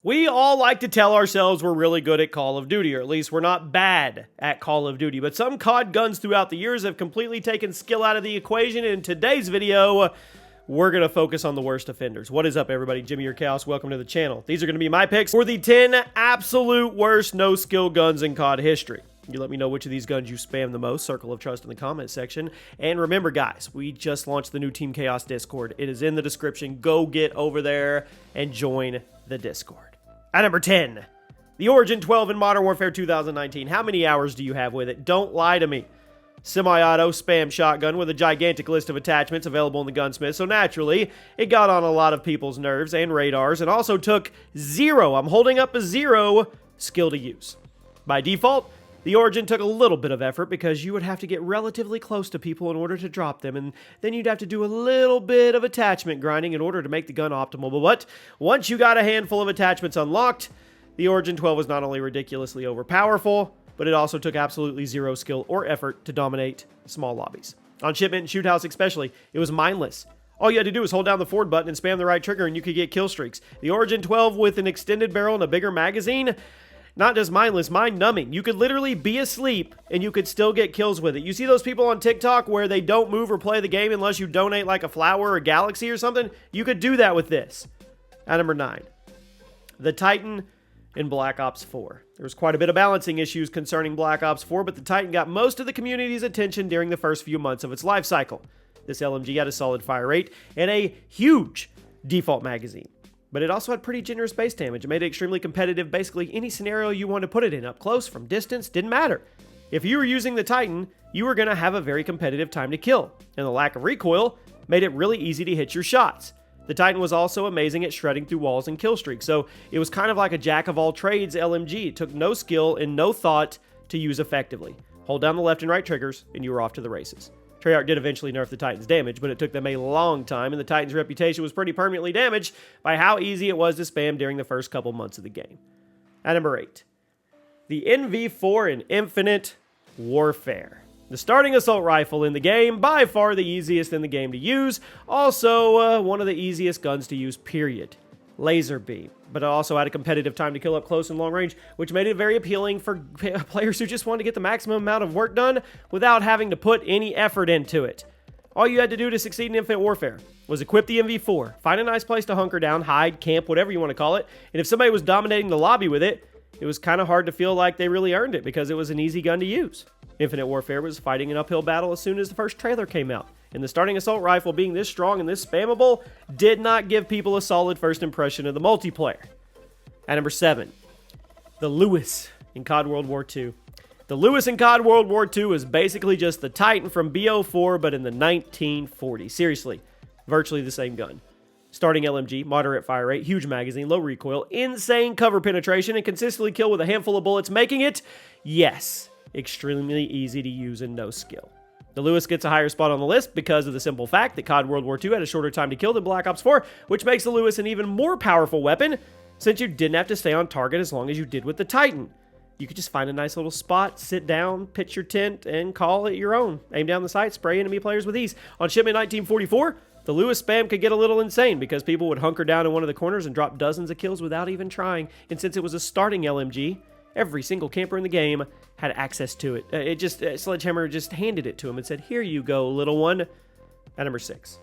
We all like to tell ourselves we're really good at Call of Duty, or at least we're not bad at Call of Duty, but some COD guns throughout the years have completely taken skill out of the equation, and in today's video, we're going to focus on the worst offenders. What is up, everybody? Jimmy or Chaos, welcome to the channel. These are going to be my picks for the 10 absolute worst no-skill guns in COD history. You let me know which of these guns you spam the most, Circle of Trust in the comment section. And remember, guys, we just launched the new Team Chaos Discord. It is in the description. Go get over there and join the Discord. At number 10, the Origin 12 in Modern Warfare 2019. How many hours do you have with it? Don't lie to me. Semi-auto spam shotgun with a gigantic list of attachments available in the gunsmith, so naturally, it got on a lot of people's nerves and radars, and also took zero, I'm holding up a zero, skill to use. By default, the Origin took a little bit of effort because you would have to get relatively close to people in order to drop them, and then you'd have to do a little bit of attachment grinding in order to make the gun optimal. But once you got a handful of attachments unlocked, the Origin 12 was not only ridiculously overpowerful, but it also took absolutely zero skill or effort to dominate small lobbies. On shipment and shoot house especially, it was mindless. All you had to do was hold down the forward button and spam the right trigger and you could get kill streaks. The Origin 12 with an extended barrel and a bigger magazine, not just mindless, mind-numbing. You could literally be asleep and you could still get kills with it. You see those people on TikTok where they don't move or play the game unless you donate like a flower or a galaxy or something? You could do that with this. At number 9, the Titan in Black Ops 4. There was quite a bit of balancing issues concerning Black Ops 4, but the Titan got most of the community's attention during the first few months of its life cycle. This LMG had a solid fire rate and a huge default magazine. But it also had pretty generous base damage. It made it extremely competitive. Basically, any scenario you want to put it in, up close, from distance, didn't matter. If you were using the Titan, you were going to have a very competitive time to kill. And the lack of recoil made it really easy to hit your shots. The Titan was also amazing at shredding through walls and kill streaks. So it was kind of like a jack-of-all-trades LMG. It took no skill and no thought to use effectively. Hold down the left and right triggers, and you were off to the races. Treyarch did eventually nerf the Titan's damage, but it took them a long time, and the Titan's reputation was pretty permanently damaged by how easy it was to spam during the first couple months of the game. At number 8, the NV4 in Infinite Warfare. The starting assault rifle in the game, by far the easiest in the game to use, also one of the easiest guns to use, period. Laser beam, but it also had a competitive time to kill up close and long range, which made it very appealing for players who just wanted to get the maximum amount of work done without having to put any effort into it. All you had to do to succeed in Infinite Warfare was equip the MV4, find a nice place to hunker down, hide, camp, whatever you want to call it, and if somebody was dominating the lobby with it, it was kind of hard to feel like they really earned it because it was an easy gun to use. Infinite Warfare was fighting an uphill battle as soon as the first trailer came out, and the starting assault rifle being this strong and this spammable did not give people a solid first impression of the multiplayer. At number 7, the Lewis in COD World War II. The Lewis in COD World War II is basically just the Titan from BO4, but in the 1940s. Seriously, virtually the same gun. Starting LMG, moderate fire rate, huge magazine, low recoil, insane cover penetration, and consistently kill with a handful of bullets, making it, yes, extremely easy to use and no skill. The Lewis gets a higher spot on the list because of the simple fact that COD World War II had a shorter time to kill than Black Ops 4, which makes the Lewis an even more powerful weapon since you didn't have to stay on target as long as you did with the Titan. You could just find a nice little spot, sit down, pitch your tent, and call it your own. Aim down the sight, spray enemy players with ease. On shipment 1944, the Lewis spam could get a little insane because people would hunker down in one of the corners and drop dozens of kills without even trying, and since it was a starting LMG, every single camper in the game had access to it. Sledgehammer just handed it to him and said, "Here you go, little one." At number 6,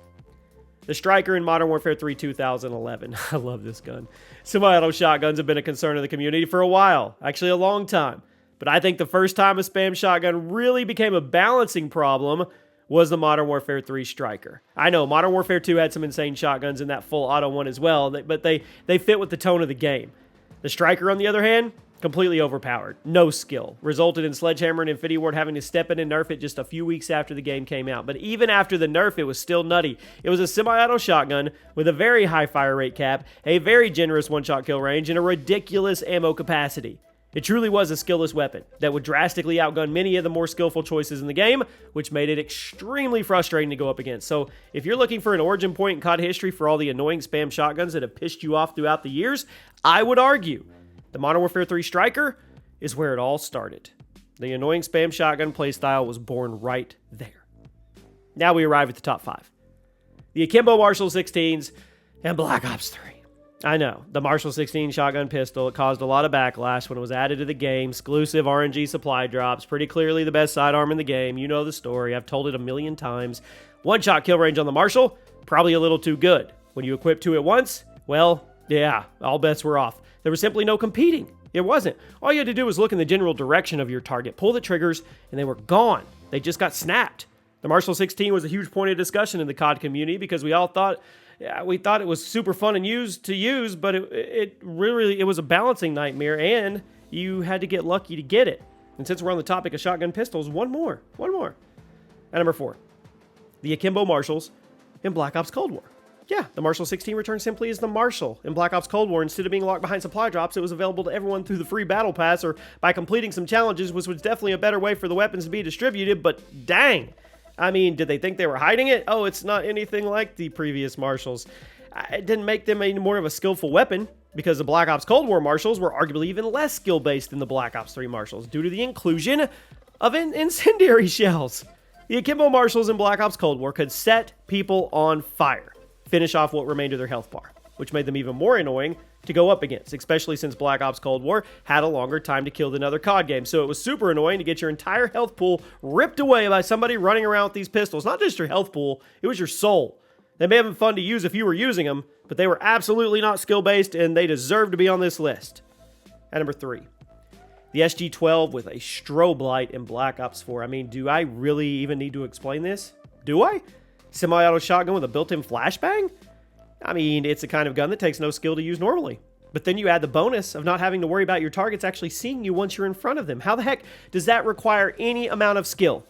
the Striker in Modern Warfare 3 2011. I love this gun. Semi-auto shotguns have been a concern of the community for a while, actually a long time. But I think the first time a spam shotgun really became a balancing problem was the Modern Warfare 3 Striker. I know Modern Warfare 2 had some insane shotguns in that full auto one as well, but they fit with the tone of the game. The Striker, on the other hand, completely overpowered. No skill. Resulted in Sledgehammer and Infinity Ward having to step in and nerf it just a few weeks after the game came out. But even after the nerf, it was still nutty. It was a semi-auto shotgun with a very high fire rate cap, a very generous one-shot kill range, and a ridiculous ammo capacity. It truly was a skillless weapon that would drastically outgun many of the more skillful choices in the game, which made it extremely frustrating to go up against. So if you're looking for an origin point in COD history for all the annoying spam shotguns that have pissed you off throughout the years, I would argue the Modern Warfare 3 Striker is where it all started. The annoying spam shotgun playstyle was born right there. Now we arrive at the top 5. The AKimbo Marshal 16s and Black Ops 3. I know. The Marshal 16 shotgun pistol, it caused a lot of backlash when it was added to the game. Exclusive RNG supply drops. Pretty clearly the best sidearm in the game. You know the story. I've told it a million times. One-shot kill range on the Marshal, probably a little too good. When you equip two at once, well, yeah, all bets were off. There was simply no competing. It wasn't. All you had to do was look in the general direction of your target, pull the triggers, and they were gone. They just got snapped. The Marshal 16 was a huge point of discussion in the COD community because we all thought... Yeah, we thought it was super fun and to use, but it was a balancing nightmare, and you had to get lucky to get it. And since we're on the topic of shotgun pistols, one more. At number 4, the Akimbo Marshals in Black Ops Cold War. Yeah, the Marshal 16 returned simply as the Marshal in Black Ops Cold War. Instead of being locked behind supply drops, it was available to everyone through the free battle pass or by completing some challenges, which was definitely a better way for the weapons to be distributed, but dang. I mean, did they think they were hiding it? Oh, it's not anything like the previous Marshals. It didn't make them any more of a skillful weapon because the Black Ops Cold War Marshals were arguably even less skill-based than the Black Ops 3 Marshals due to the inclusion of incendiary shells. The Akimbo Marshals in Black Ops Cold War could set people on fire, finish off what remained of their health bar, which made them even more annoying to go up against, especially since Black Ops Cold War had a longer time to kill than other COD games. So it was super annoying to get your entire health pool ripped away by somebody running around with these pistols. Not just your health pool, it was your soul. They may have been fun to use if you were using them, but they were absolutely not skill-based, and they deserve to be on this list. At number 3, the SG-12 with a strobe light in Black Ops 4. I mean, do I really even need to explain this? Do I? Semi-auto shotgun with a built-in flashbang? I mean, it's the kind of gun that takes no skill to use normally. But then you add the bonus of not having to worry about your targets actually seeing you once you're in front of them. How the heck does that require any amount of skill?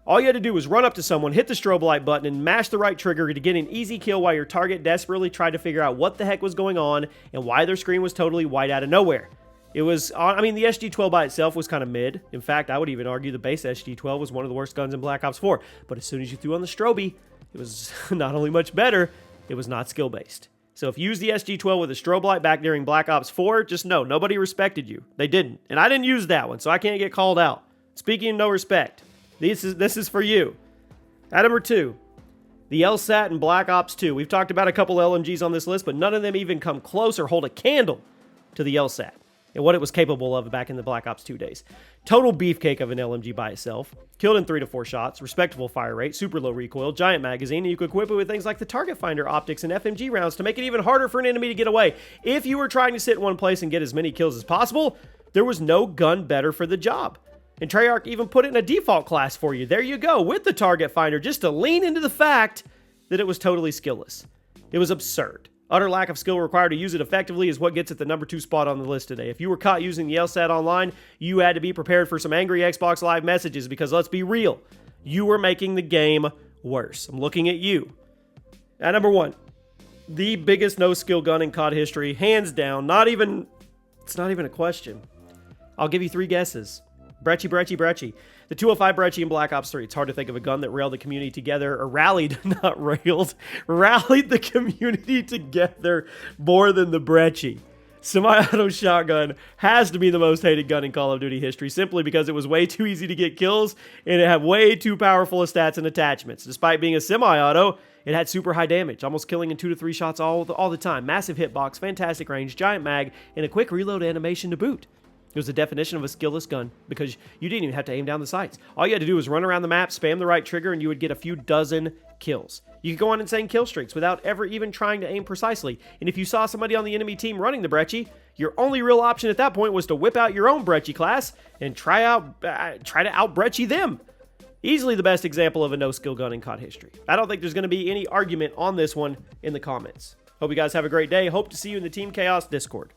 All you had to do was run up to someone, hit the strobe light button, and mash the right trigger to get an easy kill while your target desperately tried to figure out what the heck was going on and why their screen was totally white out of nowhere. It was, I mean, the SG-12 by itself was kind of mid. In fact, I would even argue the base SG-12 was one of the worst guns in Black Ops 4. But as soon as you threw on the strobey, it was not only much better, it was not skill-based. So if you use the SG-12 with a strobe light back during Black Ops 4, just know, nobody respected you. They didn't. And I didn't use that one, so I can't get called out. Speaking of no respect, this is for you. At number 2, the Elsat in Black Ops 2. We've talked about a couple LMGs on this list, but none of them even come close or hold a candle to the Elsat and what it was capable of back in the Black Ops 2 days. Total beefcake of an LMG by itself. Killed in 3 to 4 shots, respectable fire rate, super low recoil, giant magazine, and you could equip it with things like the target finder optics and FMG rounds to make it even harder for an enemy to get away. If you were trying to sit in one place and get as many kills as possible, there was no gun better for the job. And Treyarch even put it in a default class for you. There you go, with the target finder, just to lean into the fact that it was totally skillless. It was absurd. Utter lack of skill required to use it effectively is what gets it the number 2 spot on the list today. If you were caught using the Elsat online, you had to be prepared for some angry Xbox Live messages because let's be real, you were making the game worse. I'm looking at you. At number 1, the biggest no-skill gun in COD history, hands down, it's not even a question. I'll give you 3 guesses. Brecci. The 205 Brecci in Black Ops 3. It's hard to think of a gun that railed the community together, or rallied the community together more than the Brecci. Semi-auto shotgun has to be the most hated gun in Call of Duty history simply because it was way too easy to get kills and it had way too powerful of stats and attachments. Despite being a semi-auto, it had super high damage, almost killing in 2 to 3 shots all the time. Massive hitbox, fantastic range, giant mag, and a quick reload animation to boot. It was the definition of a skillless gun because you didn't even have to aim down the sights. All you had to do was run around the map, spam the right trigger, and you would get a few dozen kills. You could go on insane kill streaks without ever even trying to aim precisely. And if you saw somebody on the enemy team running the Brecci, your only real option at that point was to whip out your own Brecci class and try to out-Brecci them. Easily the best example of a no-skill gun in COD history. I don't think there's going to be any argument on this one in the comments. Hope you guys have a great day. Hope to see you in the Team Chaos Discord.